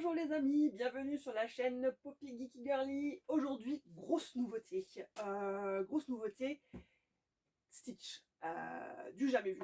Bonjour les amis, bienvenue sur la chaîne Poppy Geeky Girly. Aujourd'hui, grosse nouveauté. Stitch, du jamais vu.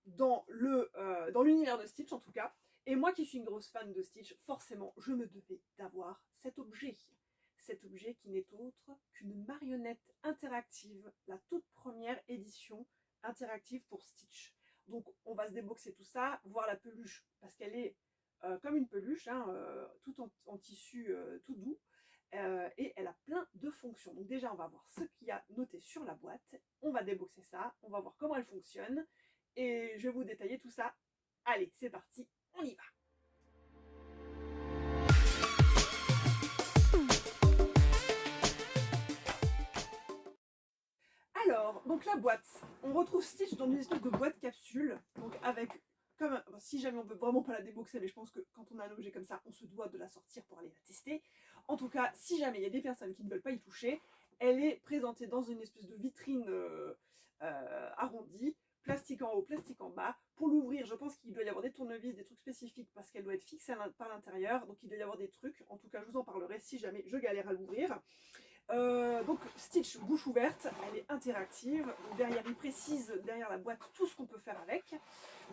Dans l'univers de Stitch en tout cas. Et moi qui suis une grosse fan de Stitch, forcément, je me devais d'avoir cet objet. Cet objet qui n'est autre qu'une marionnette interactive, la toute première édition interactive pour Stitch. Donc on va se déboxer tout ça, voir la peluche, parce qu'elle est comme une peluche, hein, tout en tissu tout doux. Et elle a plein de fonctions. Donc déjà, on va voir ce qu'il y a noté sur la boîte. On va déboxer ça, on va voir comment elle fonctionne. Et je vais vous détailler tout ça. Allez, c'est parti, on y va. Alors, donc la boîte, on retrouve Stitch dans une espèce de boîte capsule, donc avec, comme si jamais on veut vraiment pas la déboxer, mais je pense que quand on a un objet comme ça, on se doit de la sortir pour aller la tester. En tout cas, si jamais il y a des personnes qui ne veulent pas y toucher, elle est présentée dans une espèce de vitrine arrondie, plastique en haut, plastique en bas. Pour l'ouvrir, je pense qu'il doit y avoir des tournevis, des trucs spécifiques parce qu'elle doit être fixée par l'intérieur, donc il doit y avoir des trucs. En tout cas, je vous en parlerai si jamais je galère à l'ouvrir. Donc Stitch, bouche ouverte, elle est interactive. Donc, derrière, il précise derrière la boîte tout ce qu'on peut faire avec.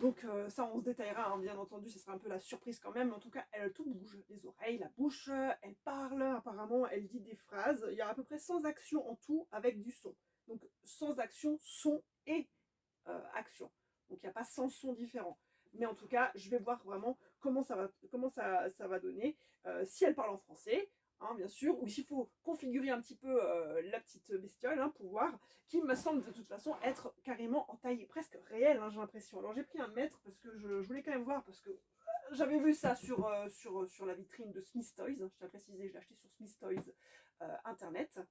Donc ça, on se détaillera, hein, bien entendu, ce sera un peu la surprise quand même. Mais en tout cas, elle tout bouge, les oreilles, la bouche, elle parle, apparemment, elle dit des phrases. Il y a à peu près 100 actions en tout avec du son. Donc 100 actions, son et action. Donc il n'y a pas 100 sons différents. Mais en tout cas, je vais voir vraiment comment ça va donner. Si elle parle en français, hein, bien sûr, ou s'il faut configurer un petit peu la petite bestiole pour voir, qui me semble de toute façon être carrément en taille presque réelle, hein, j'ai l'impression. Alors j'ai pris un mètre parce que je voulais quand même voir, parce que j'avais vu ça sur la vitrine de Smith Toys, je tiens à préciser, je l'ai acheté sur Smith Toys internet,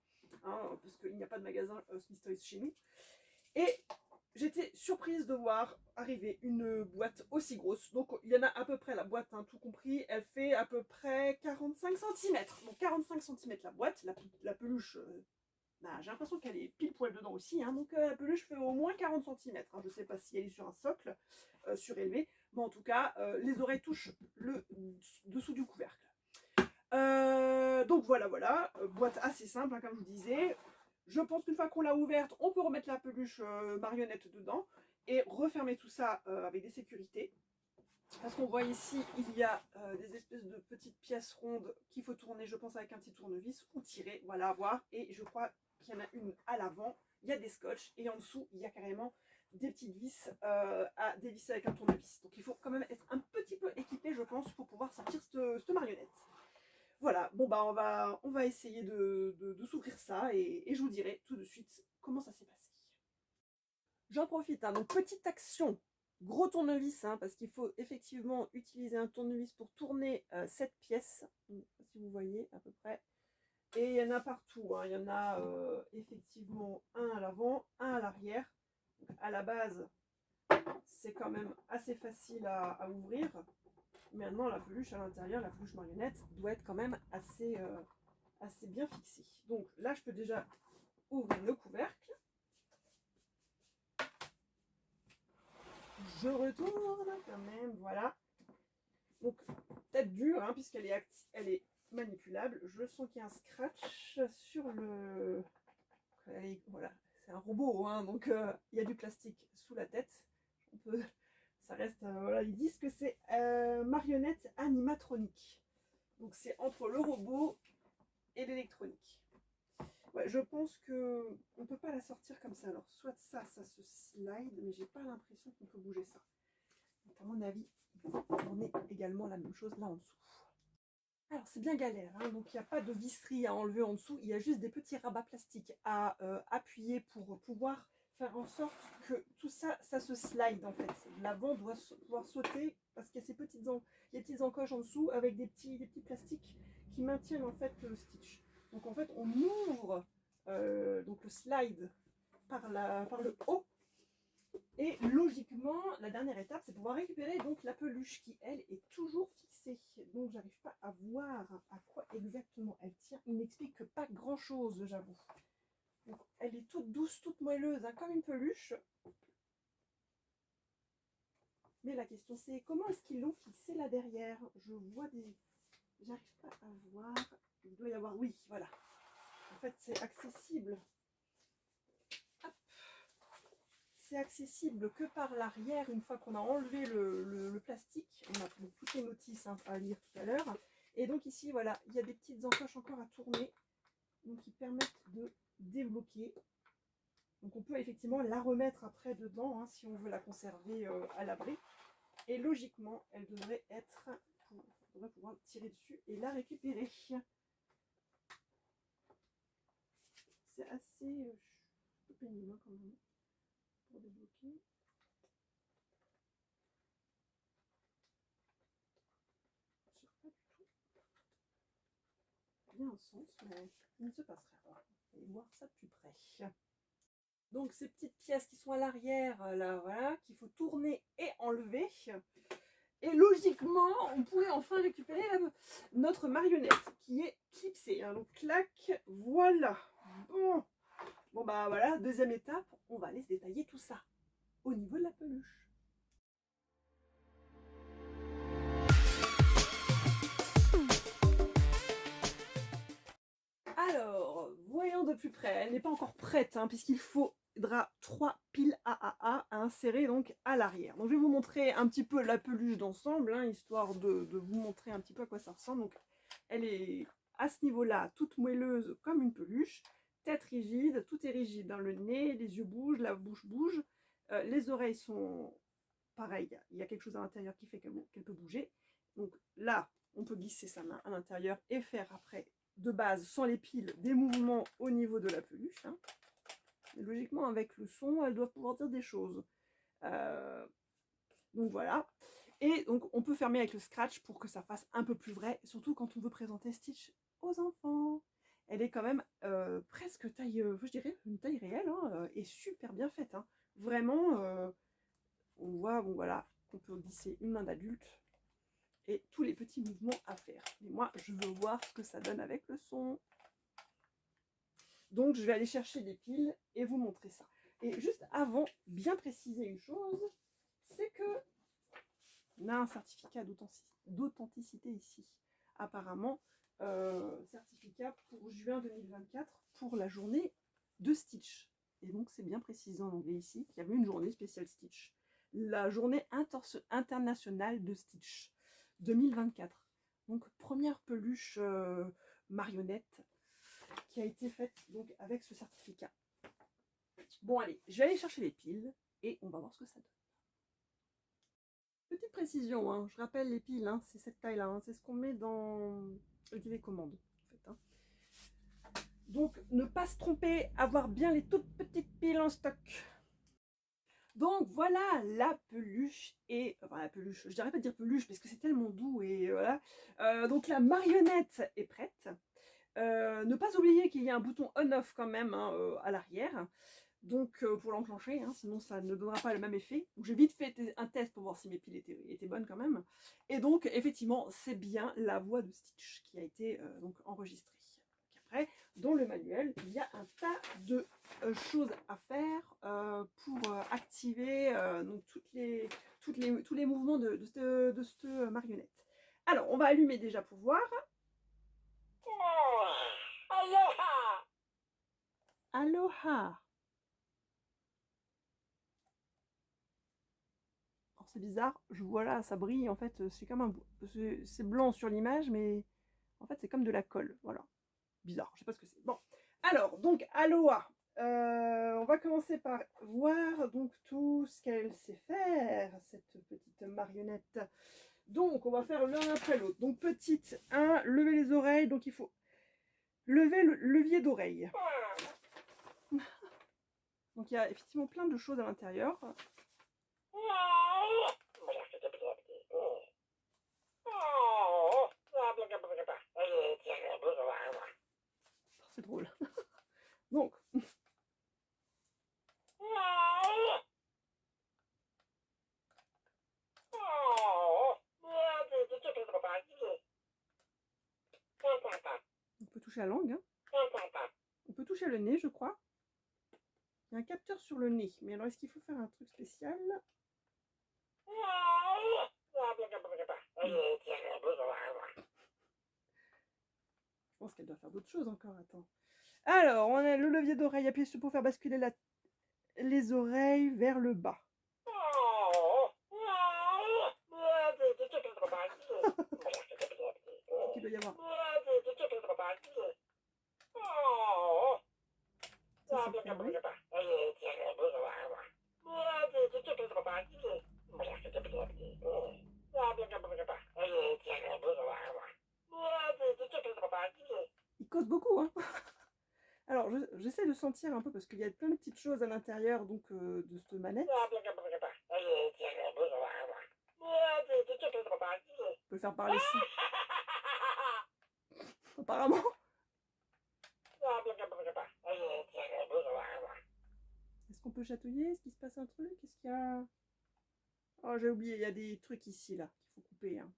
hein, parce qu'il n'y a pas de magasin Smith Toys chez nous. Et j'étais surprise de voir arriver une boîte aussi grosse. Donc il y en a à peu près, la boîte, hein, tout compris, elle fait à peu près 45 cm. Donc 45 cm la boîte, la peluche, j'ai l'impression qu'elle est pile poil dedans aussi. Hein, donc la peluche fait au moins 40 cm. Je ne sais pas si elle est sur un socle surélevé. Mais en tout cas, les oreilles touchent le dessous du couvercle. Donc voilà, boîte assez simple, hein, comme je vous disais. Je pense qu'une fois qu'on l'a ouverte, on peut remettre la peluche marionnette dedans et refermer tout ça avec des sécurités. Parce qu'on voit ici, il y a des espèces de petites pièces rondes qu'il faut tourner, je pense, avec un petit tournevis ou tirer, voilà, à voir. Et je crois qu'il y en a une à l'avant, il y a des scotch et en dessous, il y a carrément des petites vis à dévisser avec un tournevis. Donc il faut quand même être un petit peu équipé, je pense, pour pouvoir sortir cette marionnette. Voilà, bon bah on va essayer de s'ouvrir ça et je vous dirai tout de suite comment ça s'est passé. J'en profite, hein, donc petite action, gros tournevis, hein, parce qu'il faut effectivement utiliser un tournevis pour tourner cette pièce, si vous voyez à peu près. Et il y en a partout, hein, il y en a effectivement un à l'avant, un à l'arrière. À la base, c'est quand même assez facile à ouvrir. Maintenant, la peluche à l'intérieur, la peluche marionnette, doit être quand même assez bien fixée. Donc là, je peux déjà ouvrir le couvercle. Je retourne quand même, voilà. Donc, tête dure, hein, puisqu'elle est manipulable. Je sens qu'il y a un scratch sur le... Voilà, c'est un robot, hein, donc il y a du plastique sous la tête. On peut... Ça reste... voilà, ils disent que c'est marionnette animatronique. Donc c'est entre le robot et l'électronique. Ouais, je pense que on peut pas la sortir comme ça. Alors soit ça se slide, mais j'ai pas l'impression qu'on peut bouger ça. Donc à mon avis, on est également la même chose là en dessous. Alors c'est bien galère, hein, donc il n'y a pas de visserie à enlever en dessous, il y a juste des petits rabats plastiques à appuyer pour pouvoir faire en sorte que tout ça, ça se slide en fait. L'avant doit pouvoir sauter parce qu'il y a ces petites, encoches en dessous avec des petits plastiques qui maintiennent en fait le stitch. Donc en fait on ouvre donc le slide par le haut. Et logiquement, la dernière étape, c'est pouvoir récupérer donc la peluche qui, elle, est toujours fixée. Donc, j'arrive pas à voir à quoi exactement elle tient. Il n'explique pas grand-chose, j'avoue. Elle est toute douce, toute moelleuse, hein, comme une peluche. Mais la question, c'est comment est-ce qu'ils l'ont fixée là derrière? Je vois des j'arrive pas à voir. Il doit y avoir, oui, voilà. En fait, c'est accessible. C'est accessible que par l'arrière, une fois qu'on a enlevé le plastique. On a toutes les notices hein, à lire tout à l'heure. Et donc ici, voilà, il y a des petites encoches encore à tourner, donc qui permettent de débloquer. Donc on peut effectivement la remettre après dedans, hein, si on veut la conserver à l'abri. Et logiquement, elle devrait être, on devrait pouvoir tirer dessus et la récupérer. C'est assez pénible hein, quand même pour débloquer. Je ne sais pas du tout. Il y a un sens, mais il ne se passe rien. On va voir ça de plus près. Donc ces petites pièces qui sont à l'arrière, là, voilà, qu'il faut tourner et enlever. Et logiquement, on pourrait enfin récupérer notre marionnette qui est clipsée. Hein. Donc clac, voilà. Bon bah voilà, deuxième étape, on va aller se détailler tout ça au niveau de la peluche. Alors, voyons de plus près. Elle n'est pas encore prête, hein, puisqu'il faudra 3 piles AAA à insérer donc à l'arrière. Donc je vais vous montrer un petit peu la peluche d'ensemble, hein, histoire de vous montrer un petit peu à quoi ça ressemble. Donc elle est à ce niveau-là, toute moelleuse comme une peluche, tête rigide, tout est rigide, hein, le nez, les yeux bougent, la bouche bouge, les oreilles sont pareilles, il y a quelque chose à l'intérieur qui fait qu'elle peut bouger. Donc là, on peut glisser sa main à l'intérieur et faire après de base, sans les piles, des mouvements au niveau de la peluche. Hein. Logiquement, avec le son, elle doit pouvoir dire des choses. Donc voilà. Et donc, on peut fermer avec le scratch pour que ça fasse un peu plus vrai, surtout quand on veut présenter Stitch aux enfants. Elle est quand même presque taille, je dirais, une taille réelle, hein, et super bien faite. Hein. Vraiment, on voit, bon voilà, qu'on peut glisser une main d'adulte et tous les petits mouvements à faire. Mais moi, je veux voir ce que ça donne avec le son. Donc, je vais aller chercher des piles et vous montrer ça. Et juste avant, bien préciser une chose, c'est que on a un certificat d'authenticité ici. Apparemment, certificat pour juin 2024 pour la journée de Stitch. Et donc, c'est bien précisé en anglais ici qu'il y avait une journée spéciale Stitch. La journée internationale de Stitch 2024. Donc, première peluche marionnette qui a été faite donc avec ce certificat. Bon allez, je vais aller chercher les piles et on va voir ce que ça donne. Petite précision, hein, je rappelle les piles, hein, c'est cette taille-là, hein, c'est ce qu'on met dans le télécommande. En fait, hein. Donc ne pas se tromper, avoir bien les toutes petites piles en stock. Donc voilà la peluche et enfin la peluche, je dirais pas dire peluche parce que c'est tellement doux et voilà. Donc la marionnette est prête. Ne pas oublier qu'il y a un bouton on-off quand même hein, à l'arrière. Donc pour l'enclencher, hein, sinon ça ne donnera pas le même effet. Donc j'ai vite fait un test pour voir si mes piles étaient bonnes quand même. Et donc effectivement c'est bien la voix de Stitch qui a été donc enregistrée. Donc, après, dans le manuel, il y a un tas de choses à faire pour activer donc tous les mouvements de cette marionnette. Alors on va allumer déjà pour voir. Aloha! Aloha! C'est bizarre, je vois là, ça brille, en fait, c'est comme un... C'est blanc sur l'image, mais en fait, c'est comme de la colle, voilà. Bizarre, je sais pas ce que c'est. Bon, alors, donc, Aloha. On va commencer par voir donc tout ce qu'elle sait faire, cette petite marionnette. Donc, on va faire l'un après l'autre. Donc, petite 1, lever les oreilles, donc il faut lever le levier d'oreille. Donc, il y a effectivement plein de choses à l'intérieur. C'est drôle. Donc. On peut toucher la langue. Hein. On peut toucher le nez, je crois. Il y a un capteur sur le nez. Mais alors, est-ce qu'il faut faire un truc spécial? pense qu'elle doit faire d'autres choses encore, attends. Alors, on a le levier d'oreille, appuyez dessus pour faire basculer les oreilles vers le bas. Qu'est-ce qu'il doit y avoir? Ça, c'est fermé. Il cause beaucoup, hein. Alors, j'essaie de sentir un peu parce qu'il y a plein de petites choses à l'intérieur donc de cette manette. On peut le faire parler ici. Apparemment. Est-ce qu'on peut chatouiller? Est-ce qu'il se passe un truc? Est-ce qu'il y a... Oh, j'ai oublié, il y a des trucs ici, là, qu'il faut couper, hein,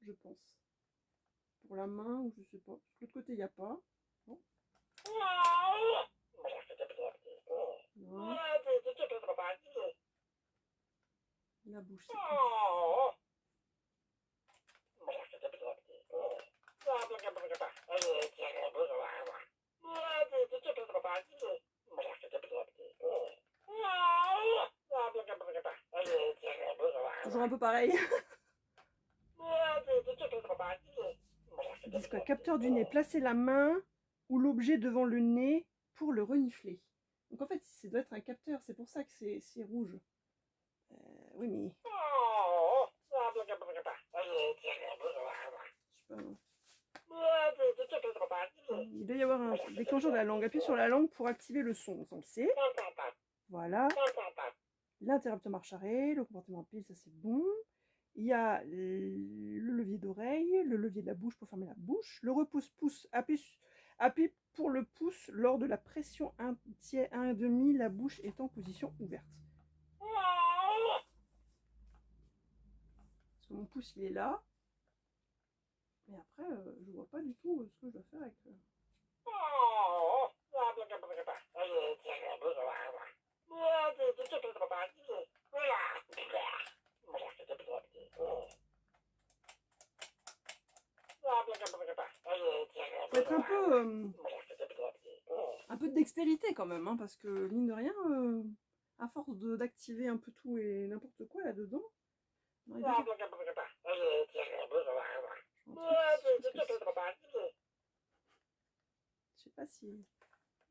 je pense. Pour la main, ou je sais pas. De l'autre côté, il n'y a pas. Non. Non. La bouche, c'est tout. Toujours un peu pareil. Ils disent quoi? Capteur du nez. Placez la main ou l'objet devant le nez pour le renifler. Donc en fait, ça doit être un capteur. C'est pour ça que c'est rouge. Oui, mais... Je sais pas. Il doit y avoir un déclencheur de la langue. Appuyez sur la langue pour activer le son. On le sait. Voilà. L'interrupteur marche arrêt. Le comportement pile, ça c'est bon. Il y a le levier d'oreille, le levier de la bouche pour fermer la bouche, le repousse-pouce, appuie pour le pouce lors de la pression 1,5, la bouche est en position ouverte. Parce que mon pouce il est là, mais après je vois pas du tout ce que je dois faire avec... Faut être un peu de dextérité quand même, hein, parce que mine de rien, à force d'activer un peu tout et n'importe quoi là-dedans, je sais pas si...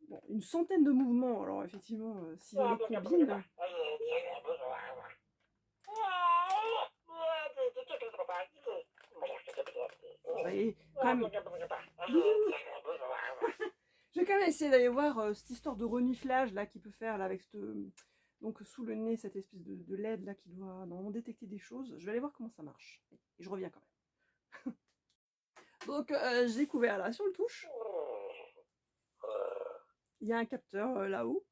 Bon, une centaine de mouvements, alors effectivement, si on les combine... Quand même... Je vais quand même essayer d'aller voir cette histoire de reniflage là qu'il peut faire là, avec donc sous le nez cette espèce de LED là qui doit normalement détecter des choses. Je vais aller voir comment ça marche et je reviens quand même. Donc j'ai découvert là sur le touche, il y a un capteur là-haut.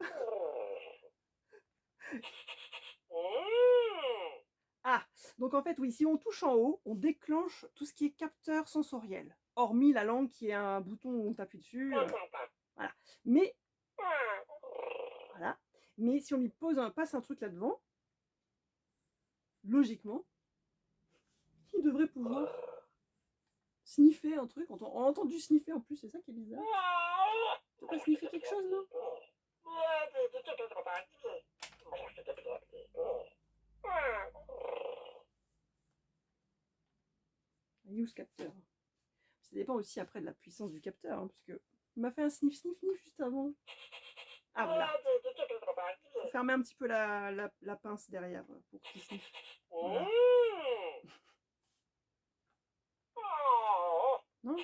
Ah, donc en fait oui, si on touche en haut, on déclenche tout ce qui est capteur sensoriel, hormis la langue qui est un bouton où on t'appuie dessus. Voilà. Mais voilà. Mais si on lui passe un truc là-devant, logiquement, il devrait pouvoir sniffer un truc. On a entendu sniffer en plus, c'est ça qui est bizarre. Tu peux sniffer quelque chose, non? Un use capteur. Ça dépend aussi après de la puissance du capteur, hein, parce que il m'a fait un sniff juste avant. Ah voilà. Faut fermer un petit peu la pince derrière pour qu'il sniffe. Voilà. Non.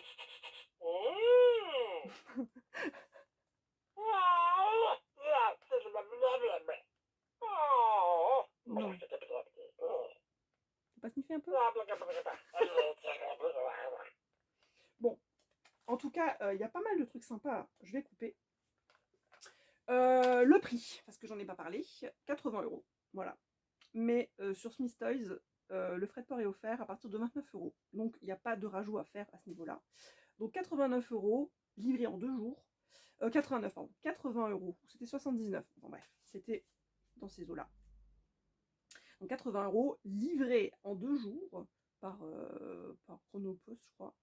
Non. Faut pas sniffer un peu? Bon, en tout cas, il y a pas mal de trucs sympas. Je vais couper. Le prix, parce que j'en ai pas parlé, 80 €. Voilà. Mais sur Smith Toys, le frais de port est offert à partir de 29 €. Donc il n'y a pas de rajout à faire à ce niveau-là. Donc 89 €, livré en 2 jours. 89, pardon. 80 €. C'était 79. Bon bref, c'était dans ces eaux-là. Donc 80 €, livré en 2 jours par Chronopost, je crois.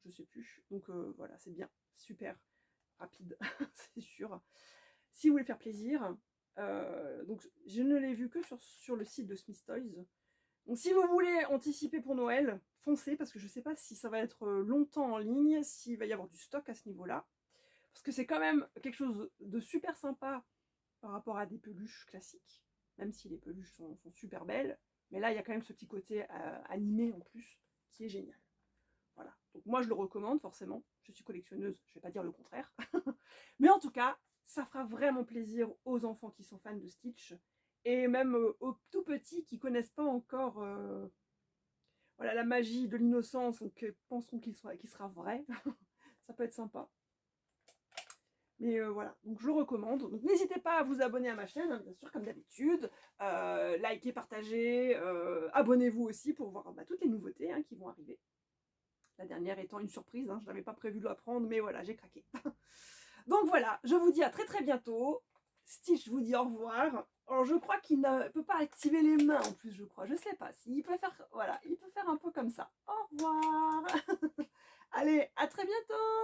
je sais plus. Donc voilà, c'est bien, super rapide, c'est sûr. Si vous voulez faire plaisir, donc je ne l'ai vu que sur le site de Smith Toys. Donc si vous voulez anticiper pour Noël, foncez, parce que je ne sais pas si ça va être longtemps en ligne, s'il va y avoir du stock à ce niveau-là. Parce que c'est quand même quelque chose de super sympa par rapport à des peluches classiques, même si les peluches sont super belles. Mais là, il y a quand même ce petit côté animé en plus, qui est génial. Voilà. Donc moi, je le recommande forcément. Je suis collectionneuse, je ne vais pas dire le contraire. Mais en tout cas, ça fera vraiment plaisir aux enfants qui sont fans de Stitch et même aux tout petits qui connaissent pas encore voilà, la magie de l'innocence, donc penseront qu'il sera vrai. Ça peut être sympa. Mais voilà, donc je le recommande. Donc n'hésitez pas à vous abonner à ma chaîne, hein, bien sûr, comme d'habitude. Likez, partagez, abonnez-vous aussi pour voir toutes les nouveautés hein, qui vont arriver. La dernière étant une surprise, hein, je n'avais pas prévu de la prendre, mais voilà, j'ai craqué. Donc voilà, je vous dis à très très bientôt. Stitch vous dit au revoir. Alors je crois qu'il ne peut pas activer les mains en plus, je crois. Je sais pas s'il peut faire, voilà, il peut faire un peu comme ça. Au revoir. Allez, à très bientôt.